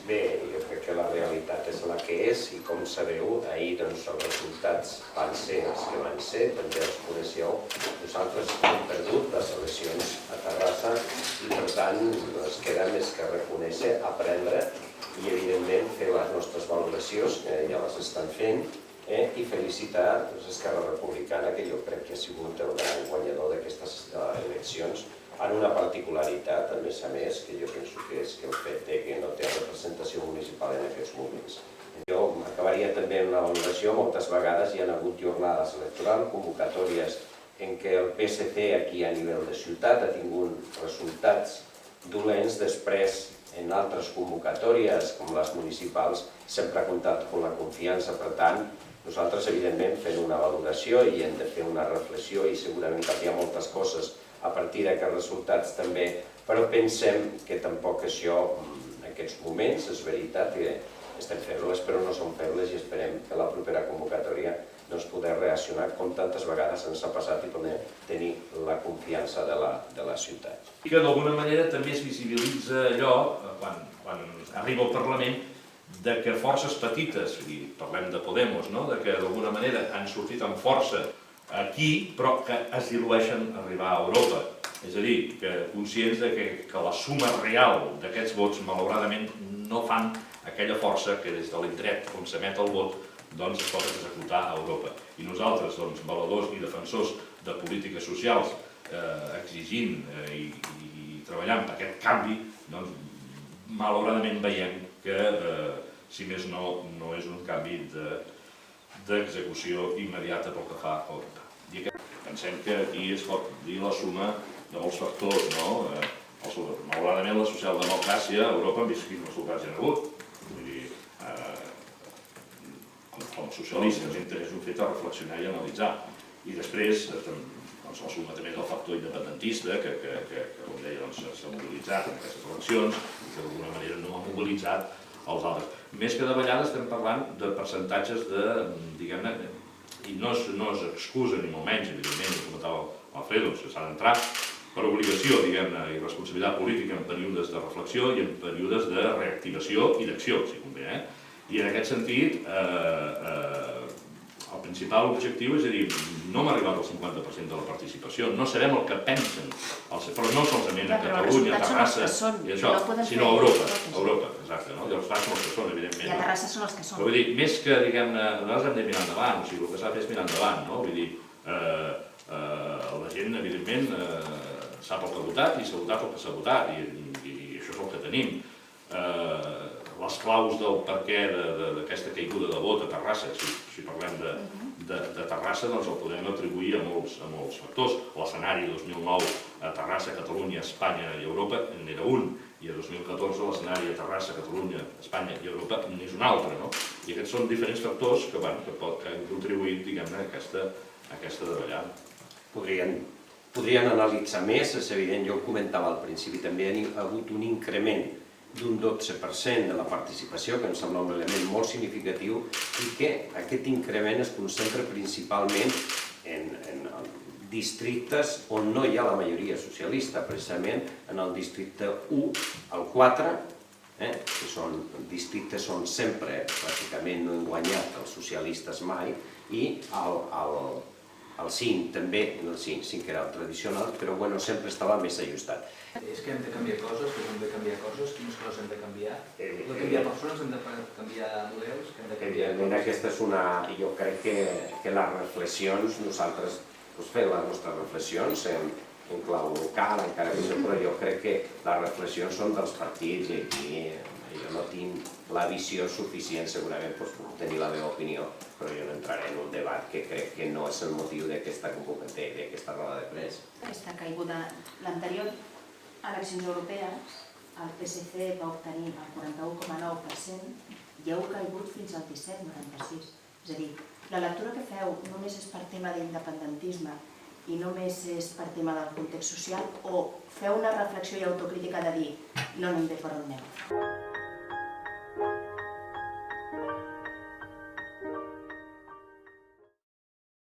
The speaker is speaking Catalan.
Bé, jo crec que la realitat és la que és i com sabeu, ahir els resultats van ser els que van ser, també els coneixeu. Nosaltres hem perdut les eleccions a Terrassa i per tant ens queda més que reconèixer, aprendre i evidentment fer les nostres valoracions, que ja les estan fent, i felicitar Esquerra Republicana, que jo crec que ha sigut el gran guanyador d'aquestes eleccions, en una particularitat, a més, que jo penso que és el fet que no té representació municipal en aquests moments. Jo acabaria també amb una valoració. Moltes vegades hi ha hagut jornades electorals, convocatòries en què el PSC aquí a nivell de ciutat ha tingut resultats dolents. Després, en altres convocatòries, com les municipals, sempre ha comptat amb la confiança. Per tant, nosaltres, evidentment, fem una valoració i hem de fer una reflexió i segurament canviar moltes coses a partir d'aquests resultats també, però pensem que tampoc això, en aquests moments, és veritat que estem febles, però no som febles i esperem que la propera convocatòria poder reaccionar com tantes vegades ens ha passat i poder tenir la confiança de la ciutat. I que d'alguna manera també es visibilitza allò, quan arriba al Parlament, de que forces petites, i parlem de Podemos, de que d'alguna manera han sortit amb força aquí, però que es dilueixen a arribar a Europa. És a dir, que conscients que la suma real d'aquests vots, malauradament, no fan aquella força que des de l'indret on s'emet el vot es pot executar a Europa. I nosaltres, valedors i defensors de polítiques socials, exigint i treballant per aquest canvi, malauradament veiem que, si més no, no és un canvi d'execució immediata pel que fa a Europa. I pensem que aquí es pot dir la suma de molts factors, no? Malauradament la socialdemocràcia a Europa hem vist quins resultats hi ha hagut. Vull dir, com a socialistes és un fet a reflexionar i analitzar. I després, la suma també del factor independentista, que com deia, s'ha mobilitzat en aquestes eleccions i que d'alguna manera no ha mobilitzat els altres. Més que de vegades estem parlant de percentatges de, diguem-ne, i no és excusa ni molt menys, evidentment, com comentava l'Alfredo, s'ha d'entrar per obligació, diguem-ne, i responsabilitat política en períodes de reflexió i en períodes de reactivació i d'acció, si convé. I en aquest sentit, el principal objectiu és a dir, no hem arribat al 50% de la participació, no sabem el que pensen, però no solament a Catalunya, a Terrassa, sinó a Europa, exacte, i els fans són els que són, evidentment. I a Terrassa són els que són. Vull dir, més que, diguem-ne, nosaltres hem de mirar endavant, o sigui, el que s'ha de fer és mirar endavant, no? Vull dir, la gent, evidentment, sap el que ha votat i s'ha votat el que s'ha votat, i això és el que tenim. Les claus del perquè d'aquesta caiguda de vot a Terrassa, si parlem de Terrassa, doncs el podem atribuir a molts factors. L'escenari 2009 a Terrassa, Catalunya, Espanya i Europa n'era un, i a 2014 l'escenari a Terrassa, Catalunya, Espanya i Europa n'és un altre. I aquests són diferents factors que han contribuït, diguem-ne, a aquesta davallada. Podrien analitzar més, és evident, jo ho comentava al principi, també ha hagut un increment d'un 12% de la participació, que em sembla un element molt significatiu, i que aquest increment es concentra principalment en districtes on no hi ha la majoria socialista, precisament en el districte 1 al 4, que són districtes on sempre, pràcticament, no han guanyat els socialistes mai, i el 5 també, el 5 que era el tradicional, però sempre estava més ajustat. És que hem de canviar coses, que hem de canviar coses, quines coses hem de canviar? Hem de canviar persones, hem de canviar models, que hem de canviar... Evidentment, aquesta és una... Jo crec que les reflexions, nosaltres fem les nostres reflexions en clau local, encara que això, però jo crec que les reflexions són dels partits i aquí jo no tinc la visió suficient, segurament puc tenir la meva opinió, però jo no entraré en un debat que crec que no és el motiu d'aquesta convocatòria, d'aquesta roda de premsa. Aquesta caiguda, l'anterior eleccions europees, el PSC va obtenir el 41,9% i heu caigut fins al 17,96%. És a dir, la lectura que feu només és per tema d'independentisme i només és per tema del context social o feu una reflexió i autocrítica de dir no anem bé per on anem?